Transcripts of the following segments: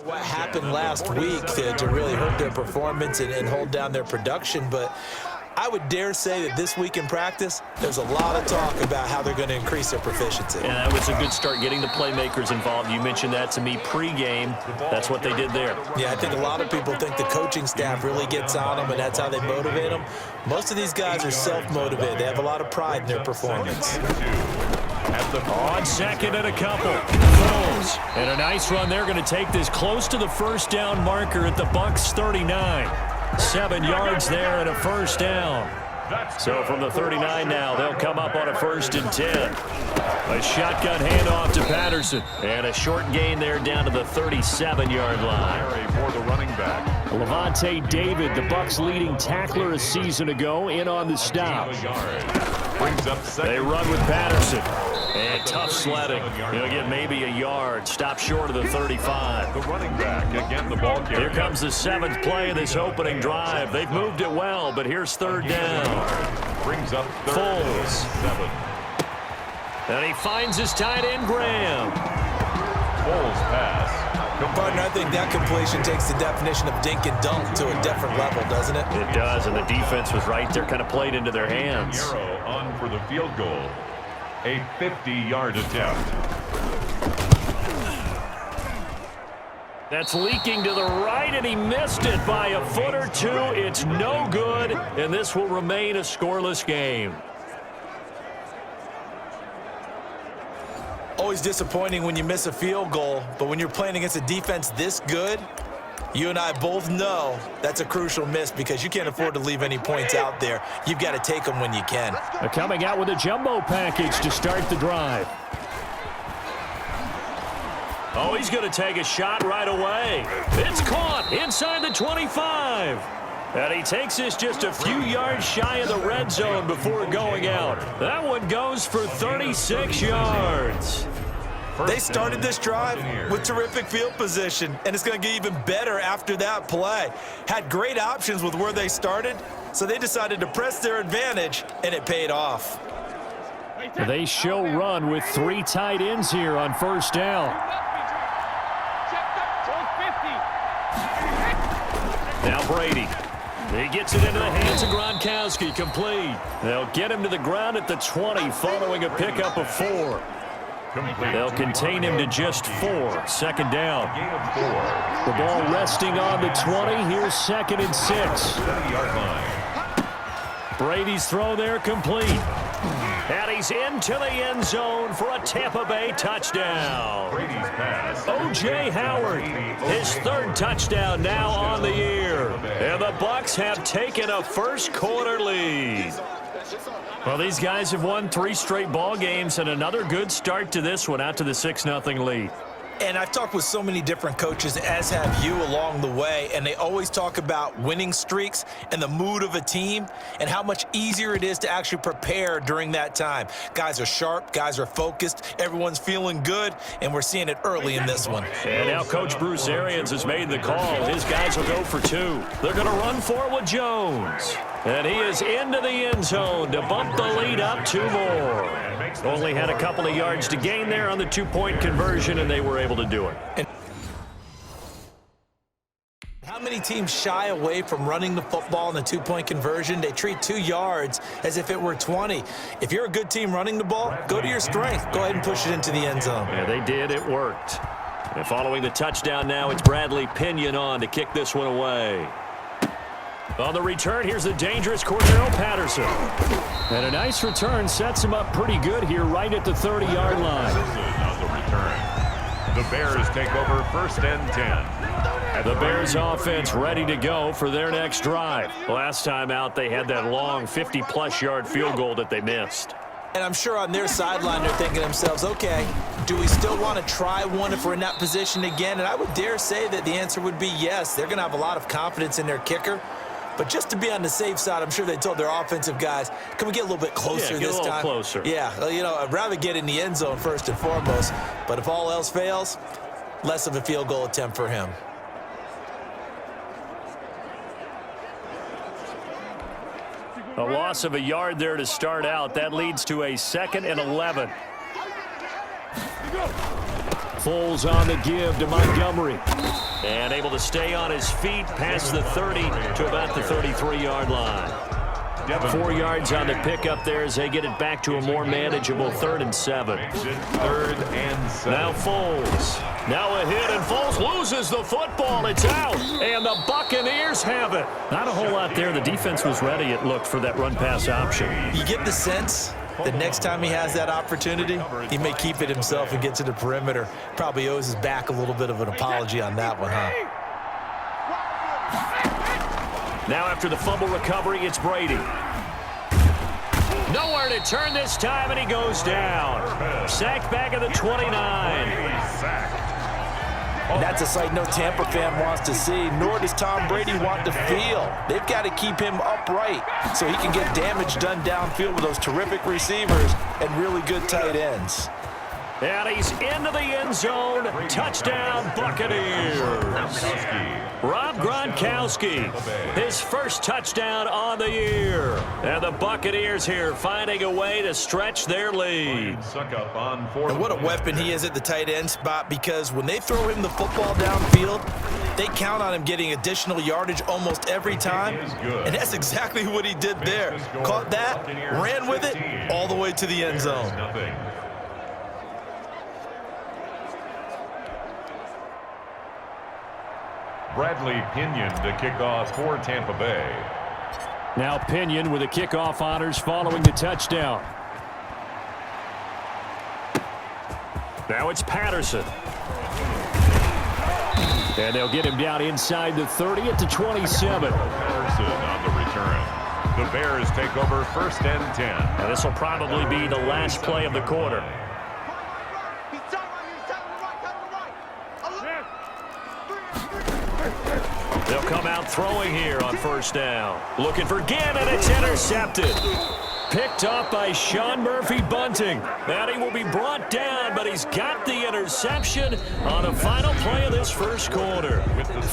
What happened last week to really hurt their performance and hold down their production, but I would dare say that this week in practice, there's a lot of talk about how they're going to increase their proficiency. Yeah, that was a good start getting the playmakers involved. You mentioned that to me pregame. That's what they did there. Yeah, I think a lot of people think the coaching staff really gets on them, and that's how they motivate them. Most of these guys are self-motivated. They have a lot of pride in their performance. On second and a couple. Foles. And a nice run. They're going to take this close to the first down marker at the Bucs 39. 7 yards there and a first down. So from the 39 now, they'll come up on a 1st and 10. A shotgun handoff to Patterson. And a short gain there down to the 37-yard line. For the running back. Levante David, the Bucs leading tackler a season ago, in on the stop. They run with Patterson. And tough sledding. He'll get maybe a yard. Stop short of the 35. The running back, again the ball carrier. Here comes the 7th play of this opening drive. They've moved it well, but here's 3rd down. Brings up Foles. 7. And he finds his tight end, Graham. Foles pass. Partner, I think that completion takes the definition of dink and dunk to a different level, doesn't it? It does, and the defense was right there, kind of played into their hands. Arrow on for the field goal. A 50-yard attempt. That's leaking to the right, and he missed it by a foot or two. It's no good, and this will remain a scoreless game. Always disappointing when you miss a field goal, but when you're playing against a defense this good, you and I both know that's a crucial miss because you can't afford to leave any points out there. You've got to take them when you can. They're coming out with a jumbo package to start the drive. Oh, he's going to take a shot right away. It's caught inside the 25. And he takes this just a few yards shy of the red zone before going out. That one goes for 36 yards. They started this drive with terrific field position, and it's going to get even better after that play. Had great options with where they started, so they decided to press their advantage, and it paid off. They show run with 3 tight ends here on 1st down. Now Brady. He gets it into the hands of Gronkowski, complete. They'll get him to the ground at the 20 following a pickup of 4. They'll contain him to just 4. 2nd down. The ball resting on the 20. Here's 2nd and 6. Brady's throw there complete. And he's into the end zone for a Tampa Bay touchdown. O.J. Howard, his 3rd touchdown now on the year. And the Bucs have taken a first-quarter lead. Well, these guys have won 3 straight ball games, and another good start to this one out to the 6-0 lead. And I've talked with so many different coaches, as have you, along the way, and they always talk about winning streaks and the mood of a team and how much easier it is to actually prepare during that time. Guys are sharp, guys are focused, everyone's feeling good, and we're seeing it early in this one. And now Coach Bruce Arians has made the call. His guys will go for 2. They're going to run for it with Jones. And he is into the end zone to bump the lead up 2 more. Only had a couple of yards to gain there on the 2-point conversion, and they were able to do it. And how many teams shy away from running the football in the 2-point conversion? They treat 2 yards as if it were 20. If you're a good team running the ball, go to your strength. Go ahead and push it into the end zone. Yeah, they did. It worked. And following the touchdown now, it's Bradley Pinion on to kick this one away. On the return, here's the dangerous Cordero Patterson. And a nice return sets him up pretty good here right at the 30-yard line. On the return. The Bears take over 1st and 10. The Bears offense ready to go for their next drive. Last time out, they had that long 50-plus yard field goal that they missed. And I'm sure on their sideline they're thinking to themselves, okay, do we still want to try one if we're in that position again? And I would dare say that the answer would be yes. They're going to have a lot of confidence in their kicker. But just to be on the safe side, I'm sure they told their offensive guys, can we get a little bit closer this time? Yeah, get a little closer. Yeah, well, you know, I'd rather get in the end zone first and foremost. But if all else fails, less of a field goal attempt for him. A loss of a yard there to start out. That leads to a 2nd and 11. Foles on the give to Montgomery. And able to stay on his feet past the 30 to about the 33-yard line. 4 yards on the pickup there as they get it back to a more manageable 3rd and 7. 3rd and 7. Now Foles. Now a hit, and Foles loses the football. It's out, and the Buccaneers have it. Not a whole lot there. The defense was ready, it looked, for that run-pass option. You get the sense that next time he has that opportunity, he may keep it himself and get to the perimeter. Probably owes his back a little bit of an apology on that one, huh? Now after the fumble recovery, it's Brady. Nowhere to turn this time, and he goes down. Sacked back at the 29. And that's a sight no Tampa fan wants to see, nor does Tom Brady want to feel. They've got to keep him upright so he can get damage done downfield with those terrific receivers and really good tight ends. And he's into the end zone. Touchdown, Buccaneers. Rob Gronkowski, his first touchdown on the year. And the Buccaneers here finding a way to stretch their lead. And what a weapon he is at the tight end spot, because when they throw him the football downfield, they count on him getting additional yardage almost every time. And that's exactly what he did there. Caught that, ran with it, all the way to the end zone. Bradley Pinion to kick off for Tampa Bay. Now Pinion with the kickoff honors following the touchdown. Now it's Patterson. And they'll get him down inside the 30 at the 27. Patterson on the return. The Bears take over 1st and 10. And this will probably be the last play of the quarter. They'll come out throwing here on 1st down. Looking for Gann, and it's intercepted. Picked up by Sean Murphy-Bunting. And he will be brought down, but he's got the interception on the final play of this first quarter.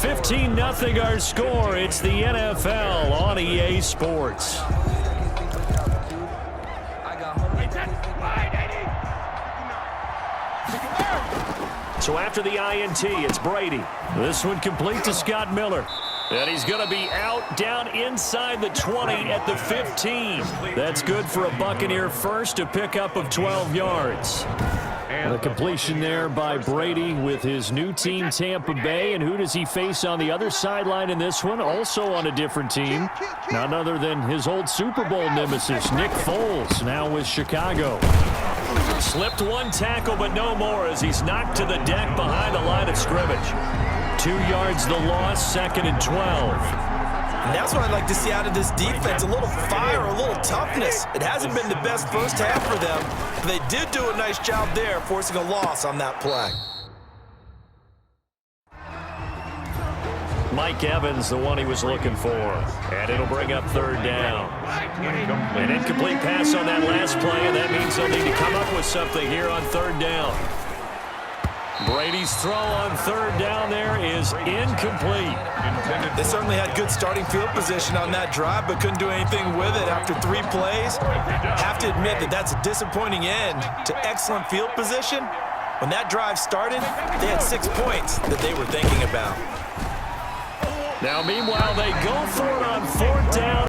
15-0 our score. It's the NFL on EA Sports. So after the INT, it's Brady. This one complete to Scott Miller. And he's going to be out down inside the 20 at the 15. That's good for a Buccaneer first, a pickup of 12 yards. And the completion there by Brady with his new team, Tampa Bay. And who does he face on the other sideline in this one? Also on a different team. None other than his old Super Bowl nemesis, Nick Foles, now with Chicago. Slipped one tackle, but no more as he's knocked to the deck behind the line of scrimmage. 2 yards the loss, 2nd and 12. And that's what I'd like to see out of this defense, a little fire, a little toughness. It hasn't been the best first half for them, but they did do a nice job there, forcing a loss on that play. Mike Evans, the one he was looking for. And it'll bring up 3rd down. An incomplete pass on that last play, and that means they'll need to come up with something here on 3rd down. Brady's throw on 3rd down there is incomplete. They certainly had good starting field position on that drive, but couldn't do anything with it after 3 plays. Have to admit that that's a disappointing end to excellent field position. When that drive started, they had 6 points that they were thinking about. Now, meanwhile, they go for it on 4th down.